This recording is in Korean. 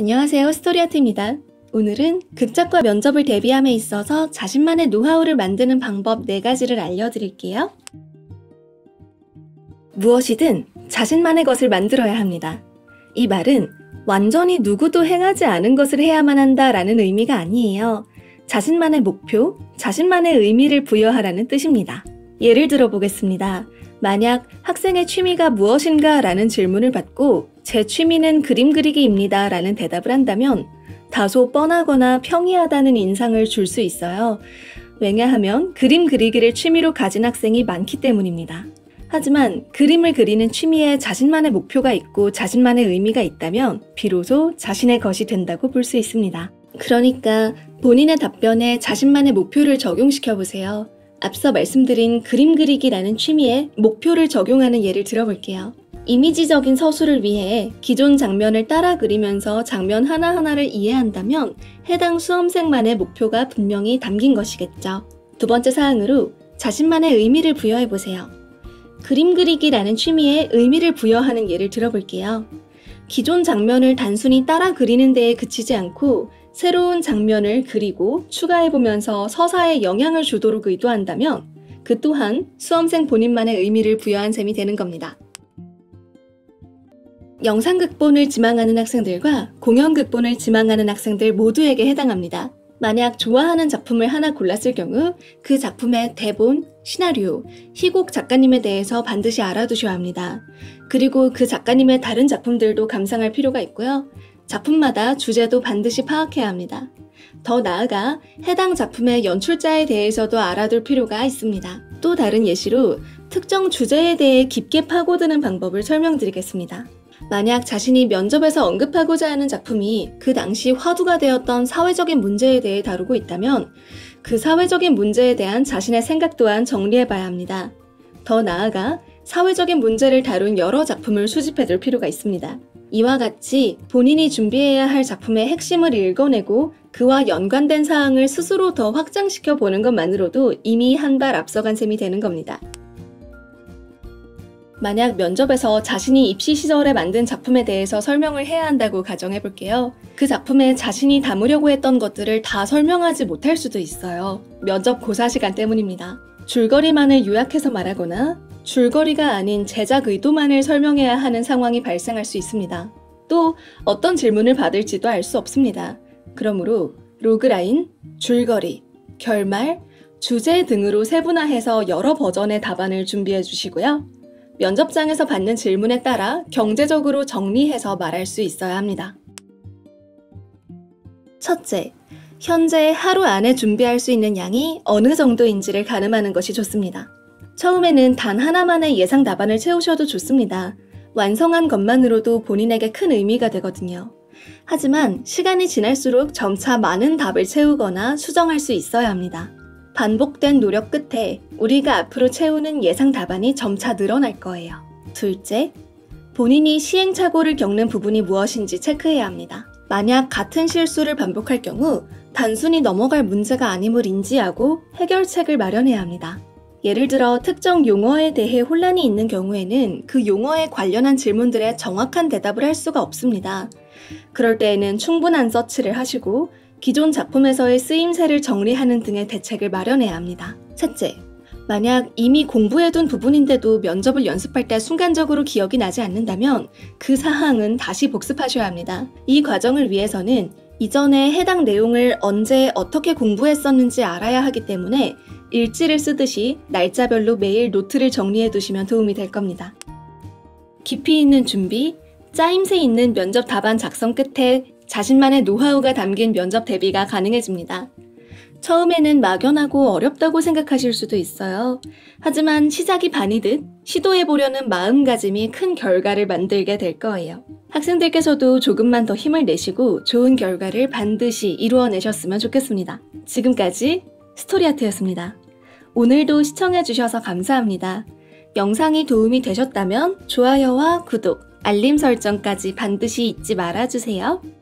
안녕하세요, 스토리아트입니다. 오늘은 극작과 면접을 대비함에 있어서 자신만의 노하우를 만드는 방법 4가지를 알려드릴게요. 무엇이든 자신만의 것을 만들어야 합니다. 이 말은 완전히 누구도 행하지 않은 것을 해야만 한다라는 의미가 아니에요. 자신만의 목표, 자신만의 의미를 부여하라는 뜻입니다. 예를 들어 보겠습니다. 만약 학생의 취미가 무엇인가 라는 질문을 받고 제 취미는 그림 그리기입니다 라는 대답을 한다면 다소 뻔하거나 평이하다는 인상을 줄 수 있어요. 왜냐하면 그림 그리기를 취미로 가진 학생이 많기 때문입니다. 하지만 그림을 그리는 취미에 자신만의 목표가 있고 자신만의 의미가 있다면 비로소 자신의 것이 된다고 볼 수 있습니다. 그러니까 본인의 답변에 자신만의 목표를 적용시켜 보세요. 앞서 말씀드린 그림 그리기라는 취미에 목표를 적용하는 예를 들어볼게요. 이미지적인 서술을 위해 기존 장면을 따라 그리면서 장면 하나하나를 이해한다면 해당 수험생만의 목표가 분명히 담긴 것이겠죠. 두 번째 사항으로 자신만의 의미를 부여해보세요. 그림 그리기라는 취미에 의미를 부여하는 예를 들어볼게요. 기존 장면을 단순히 따라 그리는 데에 그치지 않고 새로운 장면을 그리고 추가해보면서 서사에 영향을 주도록 의도한다면 그 또한 수험생 본인만의 의미를 부여한 셈이 되는 겁니다. 영상 극본을 지망하는 학생들과 공연 극본을 지망하는 학생들 모두에게 해당합니다. 만약 좋아하는 작품을 하나 골랐을 경우 그 작품의 대본, 시나리오, 희곡 작가님에 대해서 반드시 알아두셔야 합니다. 그리고 그 작가님의 다른 작품들도 감상할 필요가 있고요. 작품마다 주제도 반드시 파악해야 합니다. 더 나아가 해당 작품의 연출자에 대해서도 알아둘 필요가 있습니다. 또 다른 예시로 특정 주제에 대해 깊게 파고드는 방법을 설명드리겠습니다. 만약 자신이 면접에서 언급하고자 하는 작품이 그 당시 화두가 되었던 사회적인 문제에 대해 다루고 있다면 그 사회적인 문제에 대한 자신의 생각 또한 정리해봐야 합니다. 더 나아가 사회적인 문제를 다룬 여러 작품을 수집해둘 필요가 있습니다. 이와 같이 본인이 준비해야 할 작품의 핵심을 읽어내고 그와 연관된 사항을 스스로 더 확장시켜 보는 것만으로도 이미 한 발 앞서간 셈이 되는 겁니다. 만약 면접에서 자신이 입시 시절에 만든 작품에 대해서 설명을 해야 한다고 가정해볼게요. 그 작품에 자신이 담으려고 했던 것들을 다 설명하지 못할 수도 있어요. 면접 고사 시간 때문입니다. 줄거리만을 요약해서 말하거나 줄거리가 아닌 제작 의도만을 설명해야 하는 상황이 발생할 수 있습니다. 또 어떤 질문을 받을지도 알 수 없습니다. 그러므로 로그라인, 줄거리, 결말, 주제 등으로 세분화해서 여러 버전의 답안을 준비해 주시고요. 면접장에서 받는 질문에 따라 경제적으로 정리해서 말할 수 있어야 합니다. 첫째, 현재 하루 안에 준비할 수 있는 양이 어느 정도인지를 가늠하는 것이 좋습니다. 처음에는 단 하나만의 예상 답안을 채우셔도 좋습니다. 완성한 것만으로도 본인에게 큰 의미가 되거든요. 하지만 시간이 지날수록 점차 많은 답을 채우거나 수정할 수 있어야 합니다. 반복된 노력 끝에 우리가 앞으로 채우는 예상 답안이 점차 늘어날 거예요. 둘째, 본인이 시행착오를 겪는 부분이 무엇인지 체크해야 합니다. 만약 같은 실수를 반복할 경우 단순히 넘어갈 문제가 아님을 인지하고 해결책을 마련해야 합니다. 예를 들어 특정 용어에 대해 혼란이 있는 경우에는 그 용어에 관련한 질문들에 정확한 대답을 할 수가 없습니다. 그럴 때에는 충분한 서치를 하시고 기존 작품에서의 쓰임새를 정리하는 등의 대책을 마련해야 합니다. 셋째, 만약 이미 공부해둔 부분인데도 면접을 연습할 때 순간적으로 기억이 나지 않는다면 그 사항은 다시 복습하셔야 합니다. 이 과정을 위해서는 이전에 해당 내용을 언제 어떻게 공부했었는지 알아야 하기 때문에 일지를 쓰듯이 날짜별로 매일 노트를 정리해 두시면 도움이 될 겁니다. 깊이 있는 준비, 짜임새 있는 면접 답안 작성 끝에 자신만의 노하우가 담긴 면접 대비가 가능해집니다. 처음에는 막연하고 어렵다고 생각하실 수도 있어요. 하지만 시작이 반이듯 시도해보려는 마음가짐이 큰 결과를 만들게 될 거예요. 학생들께서도 조금만 더 힘을 내시고 좋은 결과를 반드시 이루어내셨으면 좋겠습니다. 지금까지 스토리아트였습니다. 오늘도 시청해주셔서 감사합니다. 영상이 도움이 되셨다면 좋아요와 구독, 알림 설정까지 반드시 잊지 말아주세요.